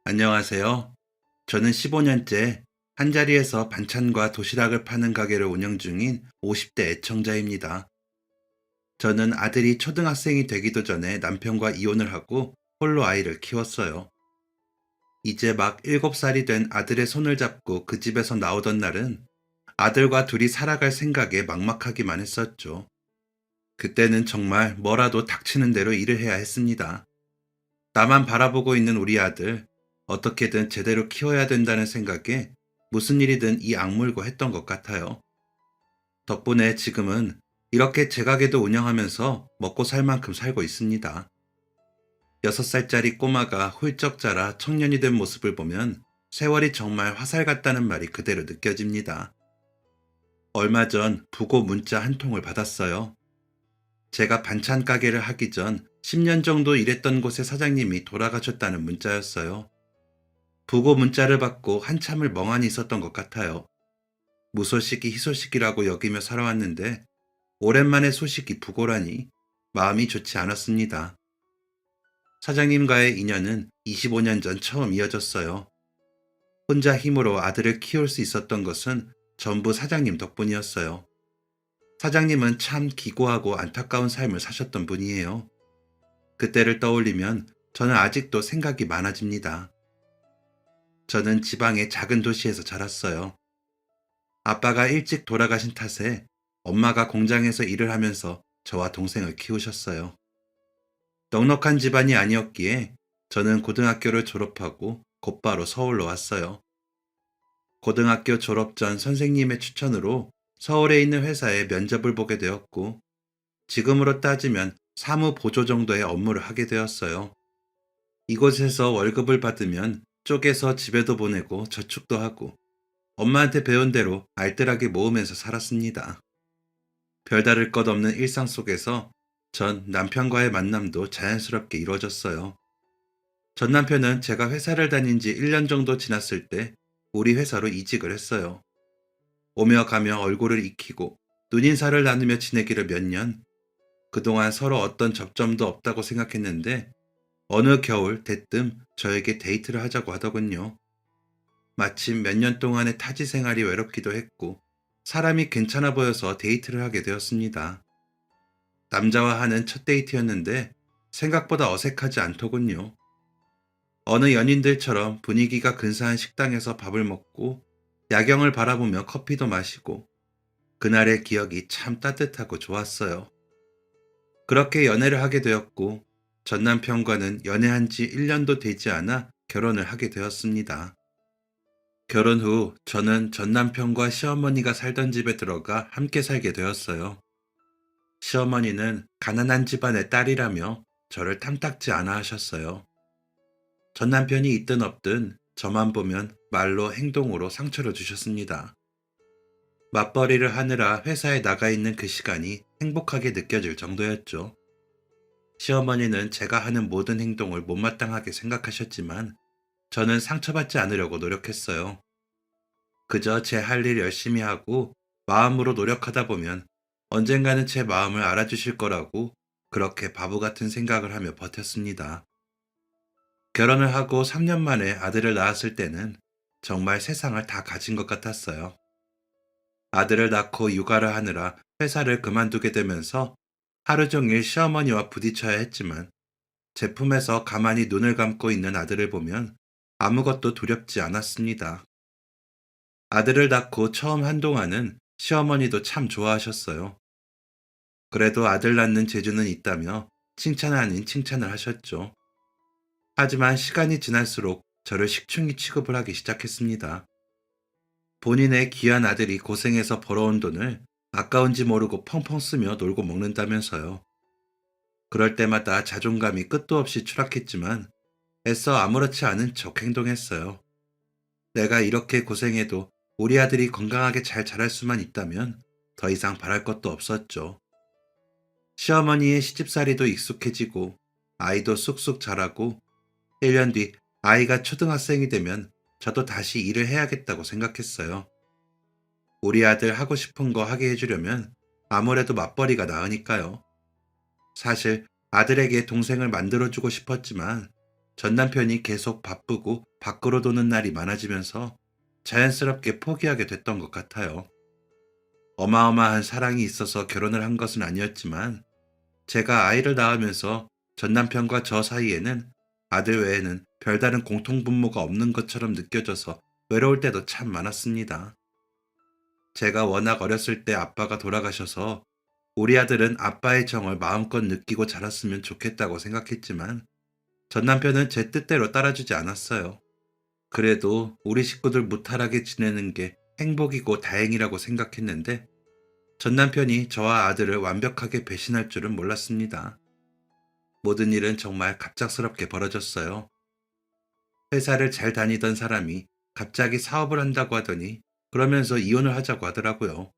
안녕하세요. 저는 15년째 한자리에서 반찬과 도시락을 파는 가게를 운영 중인 50대 애청자입니다. 저는 아들이 초등학생이 되기도 전에 남편과 이혼을 하고 홀로 아이를 키웠어요. 이제 막 7살이 된 아들의 손을 잡고 그 집에서 나오던 날은 아들과 둘이 살아갈 생각에 막막하기만 했었죠. 그때는 정말 뭐라도 닥치는 대로 일을 해야 했습니다. 나만 바라보고 있는 우리 아들, 어떻게든 제대로 키워야 된다는 생각에 무슨 일이든 이 악물고 했던 것 같아요. 덕분에 지금은 이렇게 제 가게도 운영하면서 먹고 살 만큼 살고 있습니다. 6살짜리 꼬마가 훌쩍 자라 청년이 된 모습을 보면 세월이 정말 화살 같다는 말이 그대로 느껴집니다. 얼마 전 부고 문자 한 통을 받았어요. 제가 반찬 가게를 하기 전 10년 정도 일했던 곳의 사장님이 돌아가셨다는 문자였어요. 부고 문자를 받고 한참을 멍하니 있었던 것 같아요. 무소식이 희소식이라고 여기며 살아왔는데 오랜만에 소식이 부고라니 마음이 좋지 않았습니다. 사장님과의 인연은 25년 전 처음 이어졌어요. 혼자 힘으로 아들을 키울 수 있었던 것은 전부 사장님 덕분이었어요. 사장님은 참 기고하고 안타까운 삶을 사셨던 분이에요. 그때를 떠올리면 저는 아직도 생각이 많아집니다. 저는 지방의 작은 도시에서 자랐어요. 아빠가 일찍 돌아가신 탓에 엄마가 공장에서 일을 하면서 저와 동생을 키우셨어요. 넉넉한 집안이 아니었기에 저는 고등학교를 졸업하고 곧바로 서울로 왔어요. 고등학교 졸업 전 선생님의 추천으로 서울에 있는 회사에 면접을 보게 되었고, 지금으로 따지면 사무 보조 정도의 업무를 하게 되었어요. 이곳에서 월급을 받으면 쪼개서 집에도 보내고 저축도 하고 엄마한테 배운 대로 알뜰하게 모으면서 살았습니다. 별다를 것 없는 일상 속에서 전 남편과의 만남도 자연스럽게 이루어졌어요. 전 남편은 제가 회사를 다닌 지 1년 정도 지났을 때 우리 회사로 이직을 했어요. 오며 가며 얼굴을 익히고 눈인사를 나누며 지내기를 몇 년, 그동안 서로 어떤 접점도 없다고 생각했는데 어느 겨울 대뜸 저에게 데이트를 하자고 하더군요. 마침 몇 년 동안의 타지 생활이 외롭기도 했고 사람이 괜찮아 보여서 데이트를 하게 되었습니다. 남자와 하는 첫 데이트였는데 생각보다 어색하지 않더군요. 어느 연인들처럼 분위기가 근사한 식당에서 밥을 먹고 야경을 바라보며 커피도 마시고 그날의 기억이 참 따뜻하고 좋았어요. 그렇게 연애를 하게 되었고 전 남편과는 연애한 지 1년도 되지 않아 결혼을 하게 되었습니다. 결혼 후 저는 전 남편과 시어머니가 살던 집에 들어가 함께 살게 되었어요. 시어머니는 가난한 집안의 딸이라며 저를 탐탁지 않아 하셨어요. 전 남편이 있든 없든 저만 보면 말로 행동으로 상처를 주셨습니다. 맞벌이를 하느라 회사에 나가 있는 그 시간이 행복하게 느껴질 정도였죠. 시어머니는 제가 하는 모든 행동을 못마땅하게 생각하셨지만 저는 상처받지 않으려고 노력했어요. 그저 제 할 일 열심히 하고 마음으로 노력하다 보면 언젠가는 제 마음을 알아주실 거라고 그렇게 바보 같은 생각을 하며 버텼습니다. 결혼을 하고 3년 만에 아들을 낳았을 때는 정말 세상을 다 가진 것 같았어요. 아들을 낳고 육아를 하느라 회사를 그만두게 되면서 하루 종일 시어머니와 부딪혀야 했지만 제품에서 가만히 눈을 감고 있는 아들을 보면 아무것도 두렵지 않았습니다. 아들을 낳고 처음 한동안은 시어머니도 참 좋아하셨어요. 그래도 아들 낳는 재주는 있다며 칭찬 아닌 칭찬을 하셨죠. 하지만 시간이 지날수록 저를 식충이 취급을 하기 시작했습니다. 본인의 귀한 아들이 고생해서 벌어온 돈을 아까운지 모르고 펑펑 쓰며 놀고 먹는다면서요. 그럴 때마다 자존감이 끝도 없이 추락했지만 애써 아무렇지 않은 척 행동했어요. 내가 이렇게 고생해도 우리 아들이 건강하게 잘 자랄 수만 있다면 더 이상 바랄 것도 없었죠. 시어머니의 시집살이도 익숙해지고 아이도 쑥쑥 자라고 1년 뒤 아이가 초등학생이 되면 저도 다시 일을 해야겠다고 생각했어요. 우리 아들 하고 싶은 거 하게 해주려면 아무래도 맞벌이가 나으니까요. 사실 아들에게 동생을 만들어주고 싶었지만 전 남편이 계속 바쁘고 밖으로 도는 날이 많아지면서 자연스럽게 포기하게 됐던 것 같아요. 어마어마한 사랑이 있어서 결혼을 한 것은 아니었지만 제가 아이를 낳으면서 전 남편과 저 사이에는 아들 외에는 별다른 공통분모가 없는 것처럼 느껴져서 외로울 때도 참 많았습니다. 제가 워낙 어렸을 때 아빠가 돌아가셔서 우리 아들은 아빠의 정을 마음껏 느끼고 자랐으면 좋겠다고 생각했지만 전 남편은 제 뜻대로 따라주지 않았어요. 그래도 우리 식구들 무탈하게 지내는 게 행복이고 다행이라고 생각했는데 전 남편이 저와 아들을 완벽하게 배신할 줄은 몰랐습니다. 모든 일은 정말 갑작스럽게 벌어졌어요. 회사를 잘 다니던 사람이 갑자기 사업을 한다고 하더니 그러면서 이혼을 하자고 하더라고요.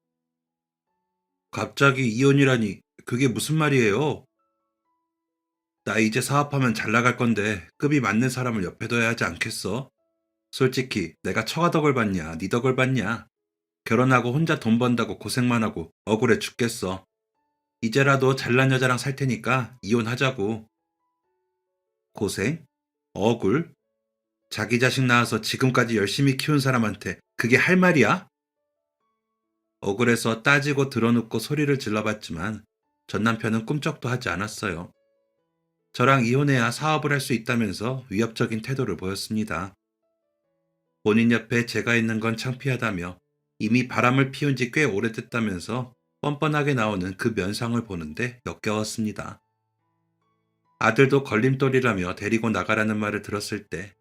갑자기 이혼이라니 그게 무슨 말이에요? 나 이제 사업하면 잘 나갈 건데 급이 맞는 사람을 옆에 둬야 하지 않겠어? 솔직히 내가 처가 덕을 봤냐, 네 덕을 봤냐? 결혼하고 혼자 돈 번다고 고생만 하고 억울해 죽겠어. 이제라도 잘난 여자랑 살 테니까 이혼하자고. 고생? 억울? 자기 자식 낳아서 지금까지 열심히 키운 사람한테 그게 할 말이야? 억울해서 따지고 드러눕고 소리를 질러봤지만 전 남편은 꿈쩍도 하지 않았어요. 저랑 이혼해야 사업을 할 수 있다면서 위협적인 태도를 보였습니다. 본인 옆에 제가 있는 건 창피하다며 이미 바람을 피운 지 꽤 오래됐다면서 뻔뻔하게 나오는 그 면상을 보는데 역겨웠습니다. 아들도 걸림돌이라며 데리고 나가라는 말을 들었을 때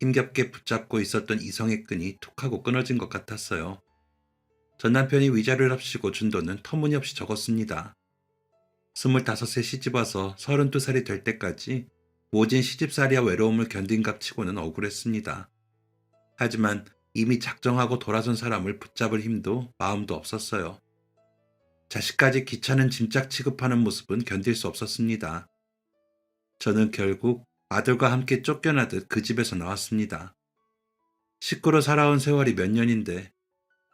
힘겹게 붙잡고 있었던 이성의 끈이 툭 하고 끊어진 것 같았어요. 전 남편이 위자료를 합치고 준 돈은 터무니없이 적었습니다. 25세 시집와서 32살이 될 때까지 모진 시집살이와 외로움을 견딘 값치고는 억울했습니다. 하지만 이미 작정하고 돌아선 사람을 붙잡을 힘도 마음도 없었어요. 자식까지 귀찮은 짐짝 취급하는 모습은 견딜 수 없었습니다. 저는 결국 아들과 함께 쫓겨나듯 그 집에서 나왔습니다. 식구로 살아온 세월이 몇 년인데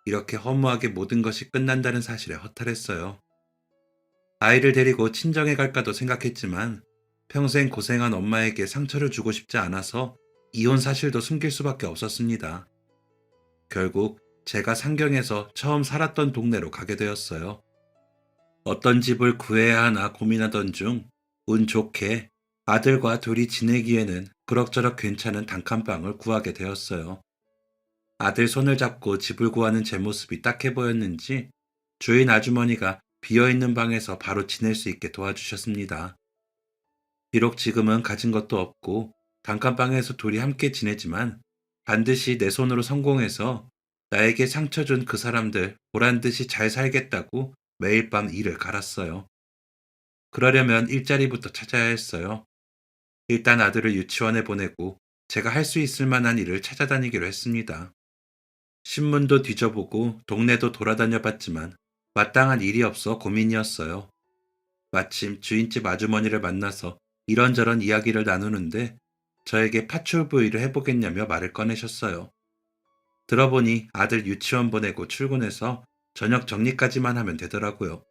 이렇게 허무하게 모든 것이 끝난다는 사실에 허탈했어요. 아이를 데리고 친정에 갈까도 생각했지만 평생 고생한 엄마에게 상처를 주고 싶지 않아서 이혼 사실도 숨길 수밖에 없었습니다. 결국 제가 상경에서 처음 살았던 동네로 가게 되었어요. 어떤 집을 구해야 하나 고민하던 중 운 좋게 아들과 둘이 지내기에는 그럭저럭 괜찮은 단칸방을 구하게 되었어요. 아들 손을 잡고 집을 구하는 제 모습이 딱해 보였는지 주인 아주머니가 비어있는 방에서 바로 지낼 수 있게 도와주셨습니다. 비록 지금은 가진 것도 없고 단칸방에서 둘이 함께 지내지만 반드시 내 손으로 성공해서 나에게 상처 준 그 사람들 보란듯이 잘 살겠다고 매일 밤 일을 갈았어요. 그러려면 일자리부터 찾아야 했어요. 일단 아들을 유치원에 보내고 제가 할 수 있을 만한 일을 찾아다니기로 했습니다. 신문도 뒤져보고 동네도 돌아다녀 봤지만 마땅한 일이 없어 고민이었어요. 마침 주인집 아주머니를 만나서 이런저런 이야기를 나누는데 저에게 파출부 일을 해보겠냐며 말을 꺼내셨어요. 들어보니 아들 유치원 보내고 출근해서 저녁 정리까지만 하면 되더라고요.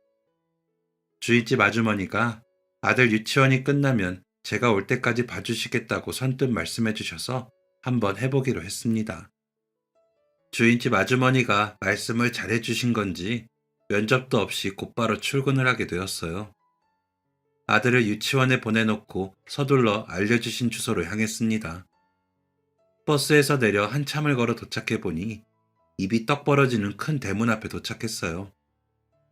주인집 아주머니가 아들 유치원이 끝나면 제가 올 때까지 봐주시겠다고 선뜻 말씀해 주셔서 한번 해보기로 했습니다. 주인집 아주머니가 말씀을 잘해 주신 건지 면접도 없이 곧바로 출근을 하게 되었어요. 아들을 유치원에 보내놓고 서둘러 알려주신 주소로 향했습니다. 버스에서 내려 한참을 걸어 도착해 보니 입이 떡 벌어지는 큰 대문 앞에 도착했어요.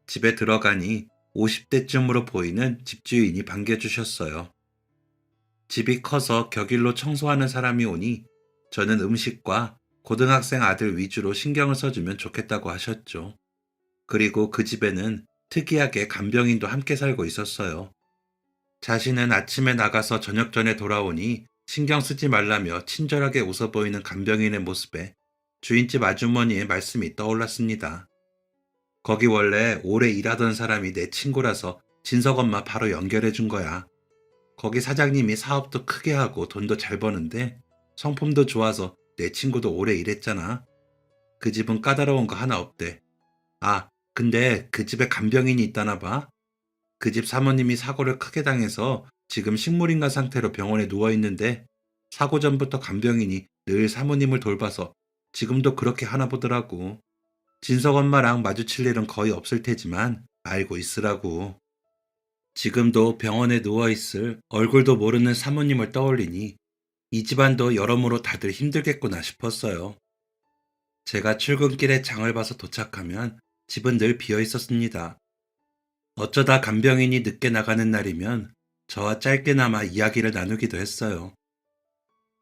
집에 들어가니 50대쯤으로 보이는 집주인이 반겨주셨어요. 집이 커서 격일로 청소하는 사람이 오니 저는 음식과 고등학생 아들 위주로 신경을 써주면 좋겠다고 하셨죠. 그리고 그 집에는 특이하게 간병인도 함께 살고 있었어요. 자신은 아침에 나가서 저녁 전에 돌아오니 신경 쓰지 말라며 친절하게 웃어 보이는 간병인의 모습에 주인집 아주머니의 말씀이 떠올랐습니다. 거기 원래 오래 일하던 사람이 내 친구라서 진석 엄마 바로 연결해 준 거야. 거기 사장님이 사업도 크게 하고 돈도 잘 버는데 성품도 좋아서 내 친구도 오래 일했잖아. 그 집은 까다로운 거 하나 없대. 아, 근데 그 집에 간병인이 있다나 봐. 그 집 사모님이 사고를 크게 당해서 지금 식물인간 상태로 병원에 누워 있는데 사고 전부터 간병인이 늘 사모님을 돌봐서 지금도 그렇게 하나 보더라고. 진석 엄마랑 마주칠 일은 거의 없을 테지만 알고 있으라고. 지금도 병원에 누워있을 얼굴도 모르는 사모님을 떠올리니 이 집안도 여러모로 다들 힘들겠구나 싶었어요. 제가 출근길에 장을 봐서 도착하면 집은 늘 비어 있었습니다. 어쩌다 간병인이 늦게 나가는 날이면 저와 짧게나마 이야기를 나누기도 했어요.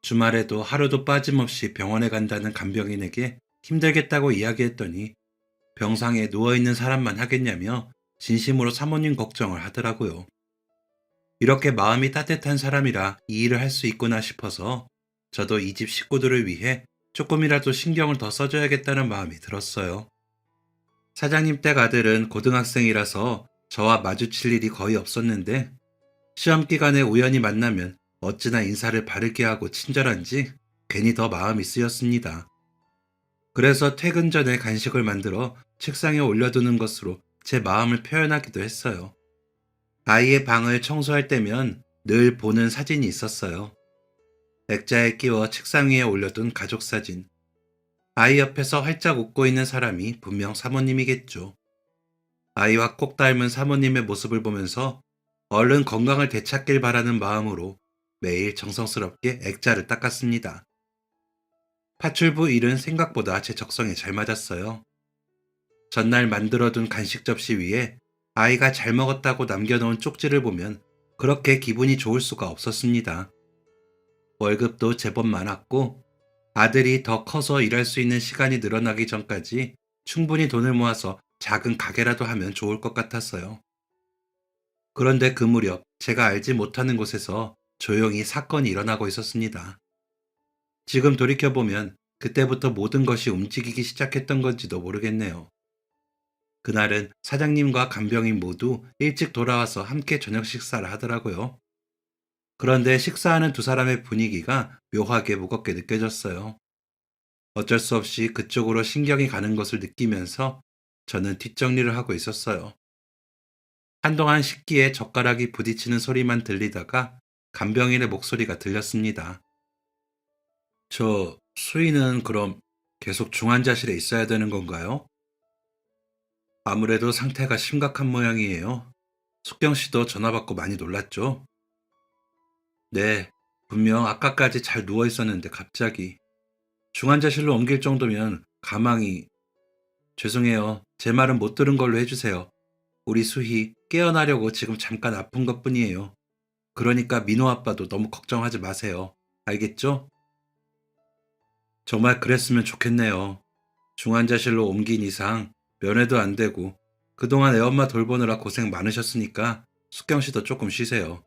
주말에도 하루도 빠짐없이 병원에 간다는 간병인에게 힘들겠다고 이야기했더니 병상에 누워있는 사람만 하겠냐며 진심으로 사모님 걱정을 하더라고요. 이렇게 마음이 따뜻한 사람이라 이 일을 할 수 있구나 싶어서 저도 이 집 식구들을 위해 조금이라도 신경을 더 써줘야겠다는 마음이 들었어요. 사장님 댁 아들은 고등학생이라서 저와 마주칠 일이 거의 없었는데 시험 기간에 우연히 만나면 어찌나 인사를 바르게 하고 친절한지 괜히 더 마음이 쓰였습니다. 그래서 퇴근 전에 간식을 만들어 책상에 올려두는 것으로 제 마음을 표현하기도 했어요. 아이의 방을 청소할 때면 늘 보는 사진이 있었어요. 액자에 끼워 책상 위에 올려둔 가족 사진. 아이 옆에서 활짝 웃고 있는 사람이 분명 사모님이겠죠. 아이와 꼭 닮은 사모님의 모습을 보면서 얼른 건강을 되찾길 바라는 마음으로 매일 정성스럽게 액자를 닦았습니다. 파출부 일은 생각보다 제 적성에 잘 맞았어요. 전날 만들어둔 간식 접시 위에 아이가 잘 먹었다고 남겨놓은 쪽지를 보면 그렇게 기분이 좋을 수가 없었습니다. 월급도 제법 많았고 아들이 더 커서 일할 수 있는 시간이 늘어나기 전까지 충분히 돈을 모아서 작은 가게라도 하면 좋을 것 같았어요. 그런데 그 무렵 제가 알지 못하는 곳에서 조용히 사건이 일어나고 있었습니다. 지금 돌이켜보면 그때부터 모든 것이 움직이기 시작했던 건지도 모르겠네요. 그날은 사장님과 간병인 모두 일찍 돌아와서 함께 저녁 식사를 하더라고요. 그런데 식사하는 두 사람의 분위기가 묘하게 무겁게 느껴졌어요. 어쩔 수 없이 그쪽으로 신경이 가는 것을 느끼면서 저는 뒷정리를 하고 있었어요. 한동안 식기에 젓가락이 부딪히는 소리만 들리다가 간병인의 목소리가 들렸습니다. 수희는 그럼 계속 중환자실에 있어야 되는 건가요? 아무래도 상태가 심각한 모양이에요. 숙경 씨도 전화 받고 많이 놀랐죠? 네, 분명 아까까지 잘 누워 있었는데 갑자기 중환자실로 옮길 정도면 가망이... 죄송해요. 제 말은 못 들은 걸로 해주세요. 우리 수희 깨어나려고 지금 잠깐 아픈 것뿐이에요. 그러니까 민호 아빠도 너무 걱정하지 마세요. 알겠죠? 정말 그랬으면 좋겠네요. 중환자실로 옮긴 이상 면회도 안 되고 그동안 애엄마 돌보느라 고생 많으셨으니까 숙경 씨도 조금 쉬세요.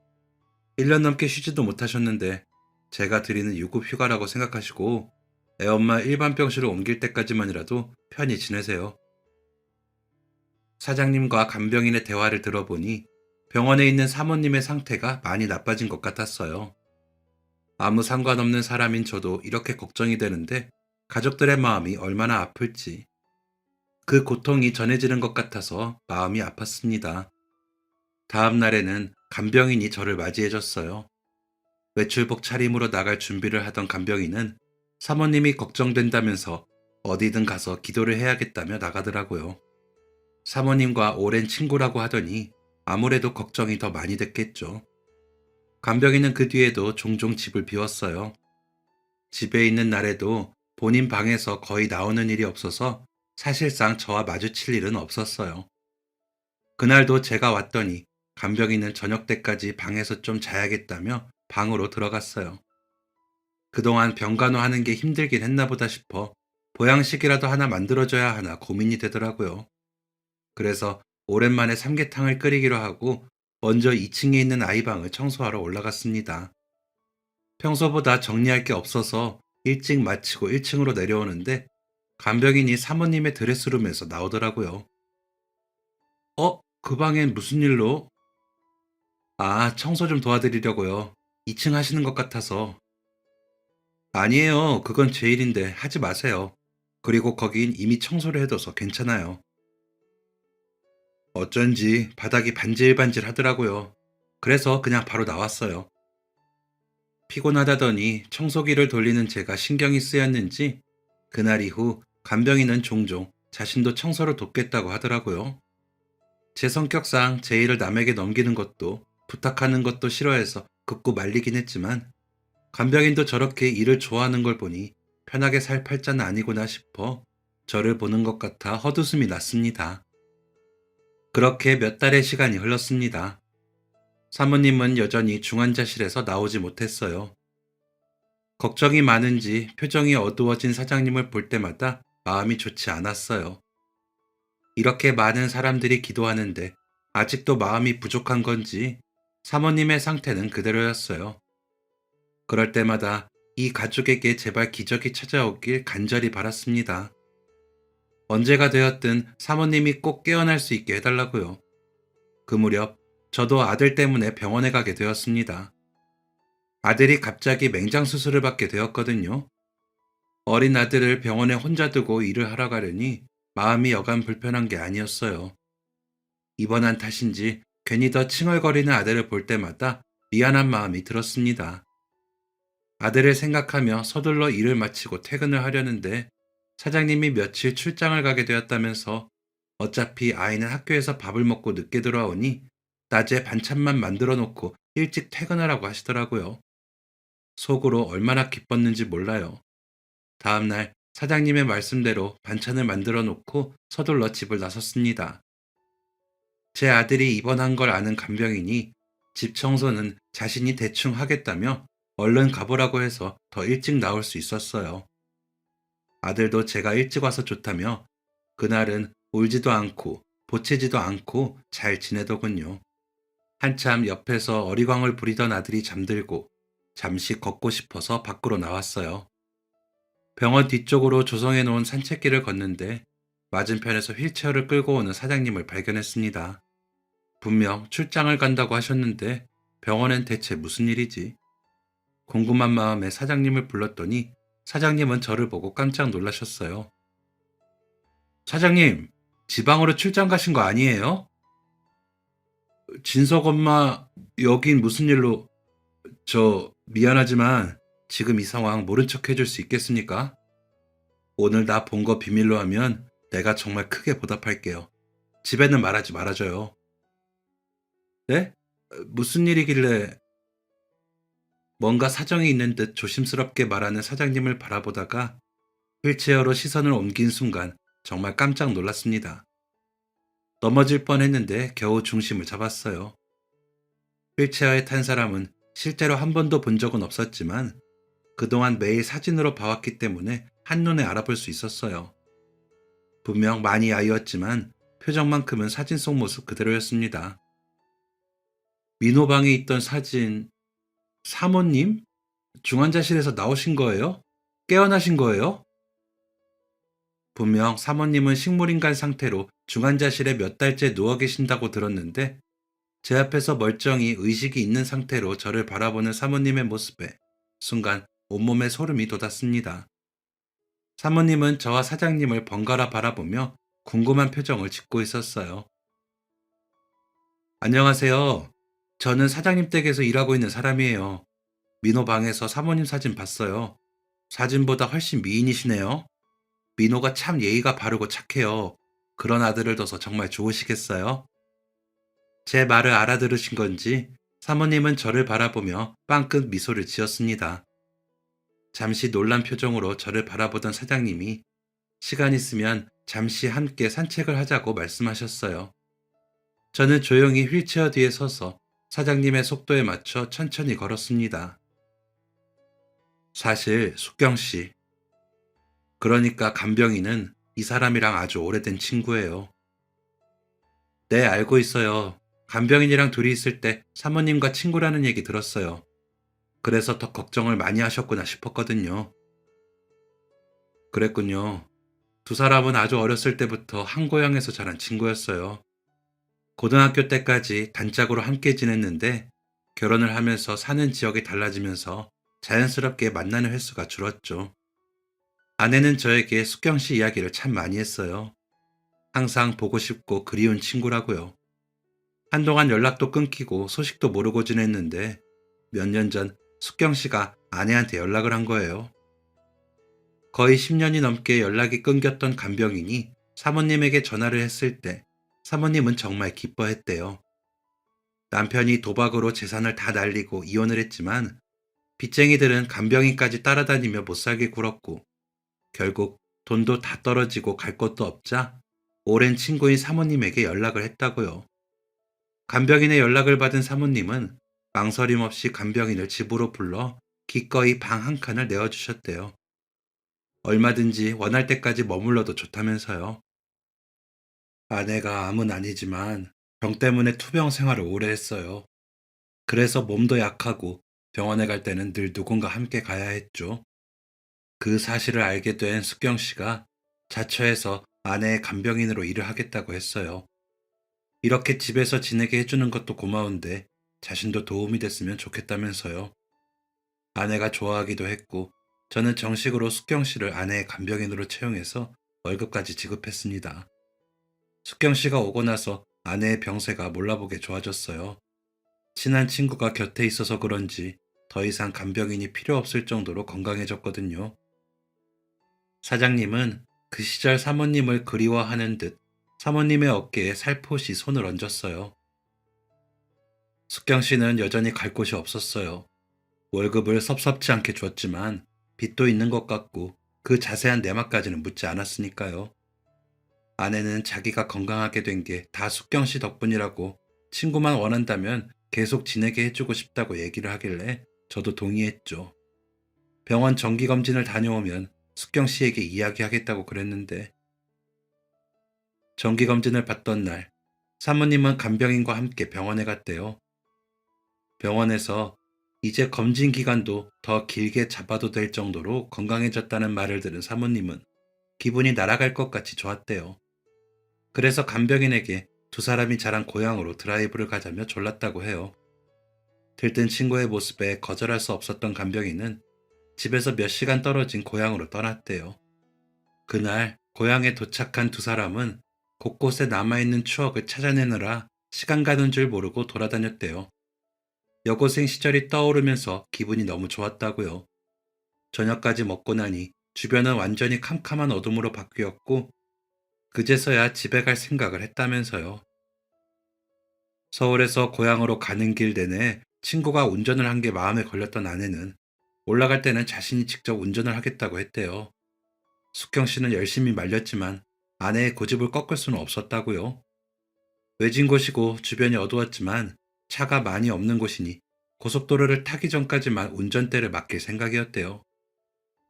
1년 넘게 쉬지도 못하셨는데 제가 드리는 유급 휴가라고 생각하시고 애엄마 일반 병실로 옮길 때까지만이라도 편히 지내세요. 사장님과 간병인의 대화를 들어보니 병원에 있는 사모님의 상태가 많이 나빠진 것 같았어요. 아무 상관없는 사람인 저도 이렇게 걱정이 되는데 가족들의 마음이 얼마나 아플지. 그 고통이 전해지는 것 같아서 마음이 아팠습니다. 다음 날에는 간병인이 저를 맞이해줬어요. 외출복 차림으로 나갈 준비를 하던 간병인은 사모님이 걱정된다면서 어디든 가서 기도를 해야겠다며 나가더라고요. 사모님과 오랜 친구라고 하더니 아무래도 걱정이 더 많이 됐겠죠. 간병인은 그 뒤에도 종종 집을 비웠어요. 집에 있는 날에도 본인 방에서 거의 나오는 일이 없어서 사실상 저와 마주칠 일은 없었어요. 그날도 제가 왔더니 간병인은 저녁 때까지 방에서 좀 자야겠다며 방으로 들어갔어요. 그동안 병간호하는 게 힘들긴 했나 보다 싶어 보양식이라도 하나 만들어줘야 하나 고민이 되더라고요. 그래서 오랜만에 삼계탕을 끓이기로 하고 먼저 2층에 있는 아이방을 청소하러 올라갔습니다. 평소보다 정리할 게 없어서 일찍 마치고 1층으로 내려오는데 간병인이 사모님의 드레스룸에서 나오더라고요. 그 방엔 무슨 일로? 아, 청소 좀 도와드리려고요. 2층 하시는 것 같아서. 아니에요. 그건 제 일인데 하지 마세요. 그리고 거긴 이미 청소를 해둬서 괜찮아요. 어쩐지 바닥이 반질반질 하더라고요. 그래서 그냥 바로 나왔어요. 피곤하다더니 청소기를 돌리는 제가 신경이 쓰였는지 그날 이후 간병인은 종종 자신도 청소를 돕겠다고 하더라고요. 제 성격상 제 일을 남에게 넘기는 것도 부탁하는 것도 싫어해서 극구 말리긴 했지만 간병인도 저렇게 일을 좋아하는 걸 보니 편하게 살 팔자는 아니구나 싶어 저를 보는 것 같아 헛웃음이 났습니다. 그렇게 몇 달의 시간이 흘렀습니다. 사모님은 여전히 중환자실에서 나오지 못했어요. 걱정이 많은지 표정이 어두워진 사장님을 볼 때마다 마음이 좋지 않았어요. 이렇게 많은 사람들이 기도하는데 아직도 마음이 부족한 건지 사모님의 상태는 그대로였어요. 그럴 때마다 이 가족에게 제발 기적이 찾아오길 간절히 바랐습니다. 언제가 되었든 사모님이 꼭 깨어날 수 있게 해달라고요. 그 무렵 저도 아들 때문에 병원에 가게 되었습니다. 아들이 갑자기 맹장 수술을 받게 되었거든요. 어린 아들을 병원에 혼자 두고 일을 하러 가려니 마음이 여간 불편한 게 아니었어요. 입원한 탓인지 괜히 더 칭얼거리는 아들을 볼 때마다 미안한 마음이 들었습니다. 아들을 생각하며 서둘러 일을 마치고 퇴근을 하려는데 사장님이 며칠 출장을 가게 되었다면서 어차피 아이는 학교에서 밥을 먹고 늦게 돌아오니 낮에 반찬만 만들어 놓고 일찍 퇴근하라고 하시더라고요. 속으로 얼마나 기뻤는지 몰라요. 다음날 사장님의 말씀대로 반찬을 만들어 놓고 서둘러 집을 나섰습니다. 제 아들이 입원한 걸 아는 간병인이 집 청소는 자신이 대충 하겠다며 얼른 가보라고 해서 더 일찍 나올 수 있었어요. 아들도 제가 일찍 와서 좋다며 그날은 울지도 않고 보채지도 않고 잘 지내더군요. 한참 옆에서 어리광을 부리던 아들이 잠들고 잠시 걷고 싶어서 밖으로 나왔어요. 병원 뒤쪽으로 조성해 놓은 산책길을 걷는데 맞은편에서 휠체어를 끌고 오는 사장님을 발견했습니다. 분명 출장을 간다고 하셨는데 병원엔 대체 무슨 일이지? 궁금한 마음에 사장님을 불렀더니 사장님은 저를 보고 깜짝 놀라셨어요. 사장님, 지방으로 출장 가신 거 아니에요? 진석 엄마, 여긴 무슨 일로? 미안하지만 지금 이 상황 모른 척 해줄 수 있겠습니까? 오늘 나 본 거 비밀로 하면 내가 정말 크게 보답할게요. 집에는 말하지 말아줘요. 네? 무슨 일이길래 뭔가 사정이 있는 듯 조심스럽게 말하는 사장님을 바라보다가 휠체어로 시선을 옮긴 순간 정말 깜짝 놀랐습니다. 넘어질 뻔했는데 겨우 중심을 잡았어요. 휠체어에 탄 사람은 실제로 한 번도 본 적은 없었지만 그동안 매일 사진으로 봐왔기 때문에 한눈에 알아볼 수 있었어요. 분명 많이 아이였지만 표정만큼은 사진 속 모습 그대로였습니다. 민호방에 있던 사진, 사모님? 중환자실에서 나오신 거예요? 깨어나신 거예요? 분명 사모님은 식물인간 상태로 중환자실에 몇 달째 누워 계신다고 들었는데 제 앞에서 멀쩡히 의식이 있는 상태로 저를 바라보는 사모님의 모습에 순간 온몸에 소름이 돋았습니다. 사모님은 저와 사장님을 번갈아 바라보며 궁금한 표정을 짓고 있었어요. 안녕하세요. 저는 사장님 댁에서 일하고 있는 사람이에요. 민호 방에서 사모님 사진 봤어요. 사진보다 훨씬 미인이시네요. 민호가 참 예의가 바르고 착해요. 그런 아들을 둬서 정말 좋으시겠어요? 제 말을 알아들으신 건지 사모님은 저를 바라보며 빵끝 미소를 지었습니다. 잠시 놀란 표정으로 저를 바라보던 사장님이 시간 있으면 잠시 함께 산책을 하자고 말씀하셨어요. 저는 조용히 휠체어 뒤에 서서 사장님의 속도에 맞춰 천천히 걸었습니다. 사실 숙경 씨, 그러니까 간병인은 이 사람이랑 아주 오래된 친구예요. 네, 알고 있어요. 간병인이랑 둘이 있을 때 사모님과 친구라는 얘기 들었어요. 그래서 더 걱정을 많이 하셨구나 싶었거든요. 그랬군요. 두 사람은 아주 어렸을 때부터 한 고향에서 자란 친구였어요. 고등학교 때까지 단짝으로 함께 지냈는데 결혼을 하면서 사는 지역이 달라지면서 자연스럽게 만나는 횟수가 줄었죠. 아내는 저에게 숙경 씨 이야기를 참 많이 했어요. 항상 보고 싶고 그리운 친구라고요. 한동안 연락도 끊기고 소식도 모르고 지냈는데 몇 년 전 숙경 씨가 아내한테 연락을 한 거예요. 거의 10년이 넘게 연락이 끊겼던 간병인이 사모님에게 전화를 했을 때 사모님은 정말 기뻐했대요. 남편이 도박으로 재산을 다 날리고 이혼을 했지만 빚쟁이들은 간병인까지 따라다니며 못살게 굴었고 결국 돈도 다 떨어지고 갈 곳도 없자 오랜 친구인 사모님에게 연락을 했다고요. 간병인의 연락을 받은 사모님은 망설임 없이 간병인을 집으로 불러 기꺼이 방 한 칸을 내어주셨대요. 얼마든지 원할 때까지 머물러도 좋다면서요. 아내가 암은 아니지만 병 때문에 투병 생활을 오래 했어요. 그래서 몸도 약하고 병원에 갈 때는 늘 누군가 함께 가야 했죠. 그 사실을 알게 된 숙경 씨가 자처해서 아내의 간병인으로 일을 하겠다고 했어요. 이렇게 집에서 지내게 해주는 것도 고마운데 자신도 도움이 됐으면 좋겠다면서요. 아내가 좋아하기도 했고 저는 정식으로 숙경 씨를 아내의 간병인으로 채용해서 월급까지 지급했습니다. 숙경 씨가 오고 나서 아내의 병세가 몰라보게 좋아졌어요. 친한 친구가 곁에 있어서 그런지 더 이상 간병인이 필요 없을 정도로 건강해졌거든요. 사장님은 그 시절 사모님을 그리워하는 듯 사모님의 어깨에 살포시 손을 얹었어요. 숙경 씨는 여전히 갈 곳이 없었어요. 월급을 섭섭지 않게 줬지만 빚도 있는 것 같고 그 자세한 내막까지는 묻지 않았으니까요. 아내는 자기가 건강하게 된 게 다 숙경 씨 덕분이라고 친구만 원한다면 계속 지내게 해주고 싶다고 얘기를 하길래 저도 동의했죠. 병원 정기검진을 다녀오면 숙경 씨에게 이야기하겠다고 그랬는데 정기검진을 받던 날 사모님은 간병인과 함께 병원에 갔대요. 병원에서 이제 검진 기간도 더 길게 잡아도 될 정도로 건강해졌다는 말을 들은 사모님은 기분이 날아갈 것 같이 좋았대요. 그래서 간병인에게 두 사람이 자란 고향으로 드라이브를 가자며 졸랐다고 해요. 들뜬 친구의 모습에 거절할 수 없었던 간병인은 집에서 몇 시간 떨어진 고향으로 떠났대요. 그날 고향에 도착한 두 사람은 곳곳에 남아있는 추억을 찾아내느라 시간 가는 줄 모르고 돌아다녔대요. 여고생 시절이 떠오르면서 기분이 너무 좋았다고요. 저녁까지 먹고 나니 주변은 완전히 캄캄한 어둠으로 바뀌었고 그제서야 집에 갈 생각을 했다면서요. 서울에서 고향으로 가는 길 내내 친구가 운전을 한 게 마음에 걸렸던 아내는 올라갈 때는 자신이 직접 운전을 하겠다고 했대요. 숙경 씨는 열심히 말렸지만 아내의 고집을 꺾을 수는 없었다고요. 외진 곳이고 주변이 어두웠지만 차가 많이 없는 곳이니 고속도로를 타기 전까지만 운전대를 맡길 생각이었대요.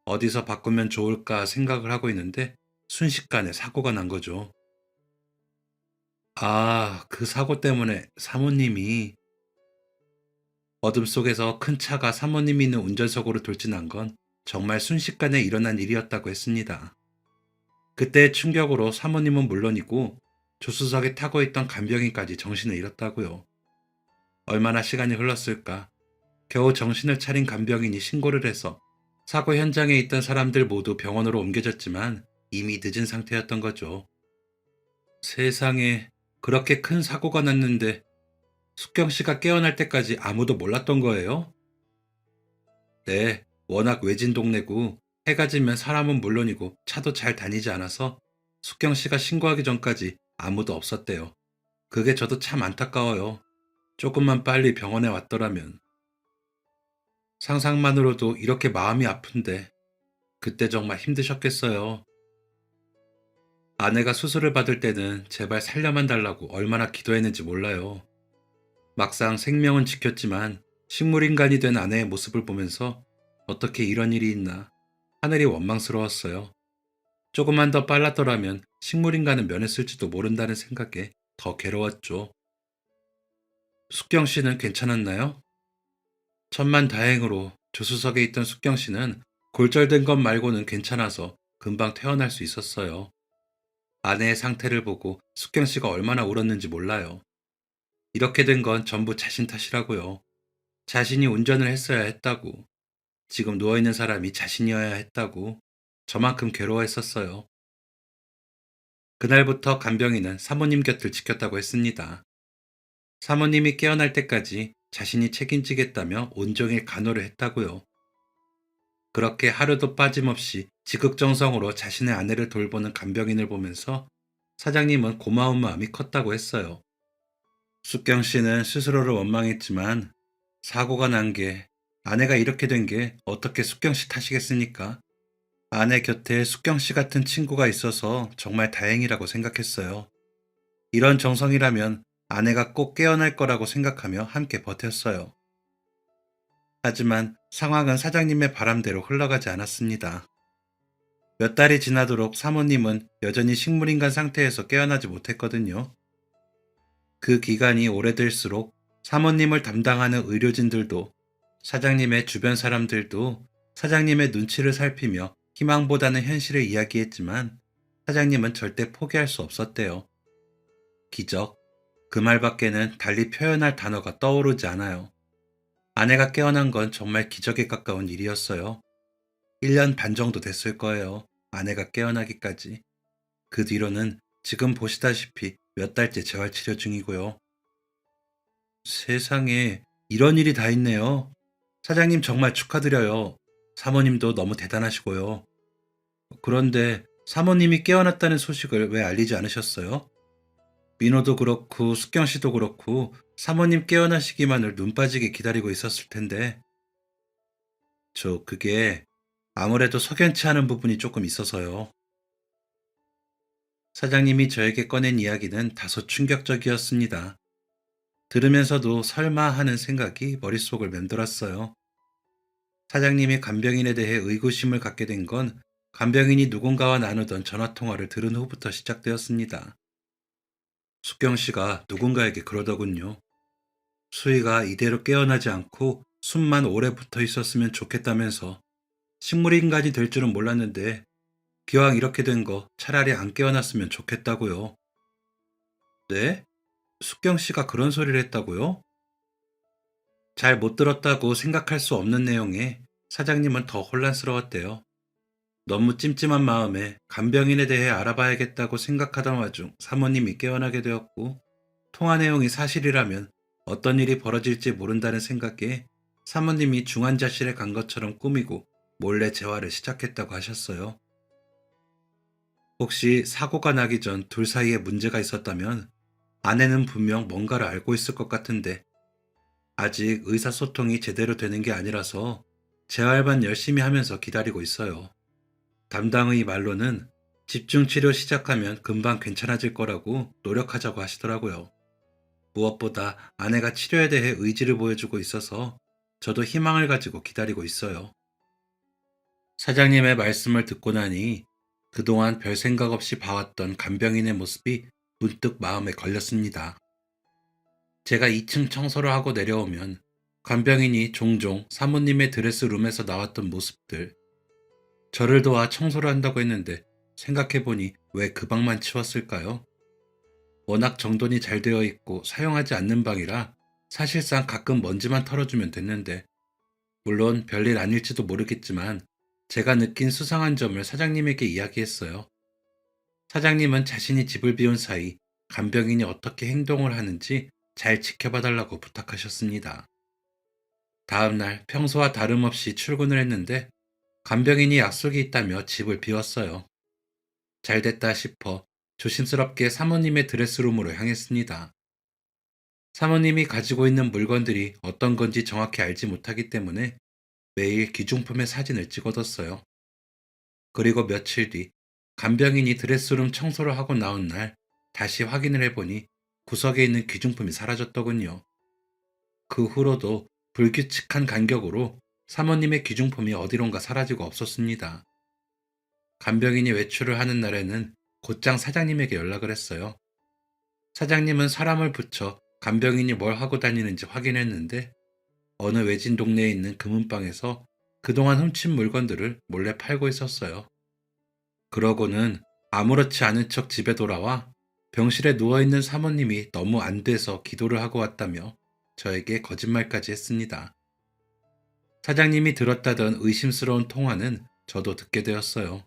어디서 바꾸면 좋을까 생각을 하고 있는데 순식간에 사고가 난 거죠. 아, 그 사고 때문에 사모님이 어둠 속에서 큰 차가 사모님이 있는 운전석으로 돌진한 건 정말 순식간에 일어난 일이었다고 했습니다. 그때의 충격으로 사모님은 물론이고 조수석에 타고 있던 간병인까지 정신을 잃었다고요. 얼마나 시간이 흘렀을까? 겨우 정신을 차린 간병인이 신고를 해서 사고 현장에 있던 사람들 모두 병원으로 옮겨졌지만 이미 늦은 상태였던 거죠. 세상에, 그렇게 큰 사고가 났는데 숙경 씨가 깨어날 때까지 아무도 몰랐던 거예요? 네, 워낙 외진 동네고 해가 지면 사람은 물론이고 차도 잘 다니지 않아서 숙경 씨가 신고하기 전까지 아무도 없었대요. 그게 저도 참 안타까워요. 조금만 빨리 병원에 왔더라면. 상상만으로도 이렇게 마음이 아픈데 그때 정말 힘드셨겠어요. 아내가 수술을 받을 때는 제발 살려만 달라고 얼마나 기도했는지 몰라요. 막상 생명은 지켰지만 식물인간이 된 아내의 모습을 보면서 어떻게 이런 일이 있나 하늘이 원망스러웠어요. 조금만 더 빨랐더라면 식물인간은 면했을지도 모른다는 생각에 더 괴로웠죠. 숙경 씨는 괜찮았나요? 천만 다행으로 조수석에 있던 숙경 씨는 골절된 것 말고는 괜찮아서 금방 퇴원할 수 있었어요. 아내의 상태를 보고 숙경 씨가 얼마나 울었는지 몰라요. 이렇게 된 건 전부 자신 탓이라고요. 자신이 운전을 했어야 했다고. 지금 누워있는 사람이 자신이어야 했다고. 저만큼 괴로워했었어요. 그날부터 간병인은 사모님 곁을 지켰다고 했습니다. 사모님이 깨어날 때까지 자신이 책임지겠다며 온종일 간호를 했다고요. 그렇게 하루도 빠짐없이 지극정성으로 자신의 아내를 돌보는 간병인을 보면서 사장님은 고마운 마음이 컸다고 했어요. 숙경 씨는 스스로를 원망했지만 사고가 난 게 아내가 이렇게 된 게 어떻게 숙경 씨 탓이겠습니까? 아내 곁에 숙경 씨 같은 친구가 있어서 정말 다행이라고 생각했어요. 이런 정성이라면 아내가 꼭 깨어날 거라고 생각하며 함께 버텼어요. 하지만 상황은 사장님의 바람대로 흘러가지 않았습니다. 몇 달이 지나도록 사모님은 여전히 식물인간 상태에서 깨어나지 못했거든요. 그 기간이 오래될수록 사모님을 담당하는 의료진들도 사장님의 주변 사람들도 사장님의 눈치를 살피며 희망보다는 현실을 이야기했지만 사장님은 절대 포기할 수 없었대요. 기적. 그 말밖에는 달리 표현할 단어가 떠오르지 않아요. 아내가 깨어난 건 정말 기적에 가까운 일이었어요. 1년 반 정도 됐을 거예요. 아내가 깨어나기까지. 그 뒤로는 지금 보시다시피 몇 달째 재활치료 중이고요. 세상에 이런 일이 다 있네요. 사장님 정말 축하드려요. 사모님도 너무 대단하시고요. 그런데 사모님이 깨어났다는 소식을 왜 알리지 않으셨어요? 민호도 그렇고 숙경 씨도 그렇고 사모님 깨어나시기만을 눈 빠지게 기다리고 있었을 텐데 그게 아무래도 석연치 않은 부분이 조금 있어서요. 사장님이 저에게 꺼낸 이야기는 다소 충격적이었습니다. 들으면서도 설마 하는 생각이 머릿속을 맴돌았어요. 사장님이 간병인에 대해 의구심을 갖게 된 건 간병인이 누군가와 나누던 전화통화를 들은 후부터 시작되었습니다. 숙경 씨가 누군가에게 그러더군요. 수희가 이대로 깨어나지 않고 숨만 오래 붙어 있었으면 좋겠다면서 식물인간이 될 줄은 몰랐는데 기왕 이렇게 된 거 차라리 안 깨어났으면 좋겠다고요. 네? 숙경 씨가 그런 소리를 했다고요? 잘 못 들었다고 생각할 수 없는 내용에 사장님은 더 혼란스러웠대요. 너무 찜찜한 마음에 간병인에 대해 알아봐야겠다고 생각하던 와중 사모님이 깨어나게 되었고 통화 내용이 사실이라면 어떤 일이 벌어질지 모른다는 생각에 사모님이 중환자실에 간 것처럼 꾸미고 몰래 재활을 시작했다고 하셨어요. 혹시 사고가 나기 전 둘 사이에 문제가 있었다면 아내는 분명 뭔가를 알고 있을 것 같은데 아직 의사소통이 제대로 되는 게 아니라서 재활만 열심히 하면서 기다리고 있어요. 담당의 말로는 집중치료 시작하면 금방 괜찮아질 거라고 노력하자고 하시더라고요. 무엇보다 아내가 치료에 대해 의지를 보여주고 있어서 저도 희망을 가지고 기다리고 있어요. 사장님의 말씀을 듣고 나니 그동안 별 생각 없이 봐왔던 간병인의 모습이 문득 마음에 걸렸습니다. 제가 2층 청소를 하고 내려오면 간병인이 종종 사모님의 드레스룸에서 나왔던 모습들, 저를 도와 청소를 한다고 했는데 생각해보니 왜 그 방만 치웠을까요? 워낙 정돈이 잘 되어 있고 사용하지 않는 방이라 사실상 가끔 먼지만 털어주면 됐는데 물론 별일 아닐지도 모르겠지만 제가 느낀 수상한 점을 사장님에게 이야기했어요. 사장님은 자신이 집을 비운 사이 간병인이 어떻게 행동을 하는지 잘 지켜봐 달라고 부탁하셨습니다. 다음날 평소와 다름없이 출근을 했는데 간병인이 약속이 있다며 집을 비웠어요. 잘됐다 싶어 조심스럽게 사모님의 드레스룸으로 향했습니다. 사모님이 가지고 있는 물건들이 어떤 건지 정확히 알지 못하기 때문에 매일 귀중품의 사진을 찍어뒀어요. 그리고 며칠 뒤 간병인이 드레스룸 청소를 하고 나온 날 다시 확인을 해보니 구석에 있는 귀중품이 사라졌더군요. 그 후로도 불규칙한 간격으로 사모님의 귀중품이 어디론가 사라지고 없었습니다. 간병인이 외출을 하는 날에는 곧장 사장님에게 연락을 했어요. 사장님은 사람을 붙여 간병인이 뭘 하고 다니는지 확인했는데 어느 외진 동네에 있는 금은방에서 그동안 훔친 물건들을 몰래 팔고 있었어요. 그러고는 아무렇지 않은 척 집에 돌아와 병실에 누워있는 사모님이 너무 안 돼서 기도를 하고 왔다며 저에게 거짓말까지 했습니다. 사장님이 들었다던 의심스러운 통화는 저도 듣게 되었어요.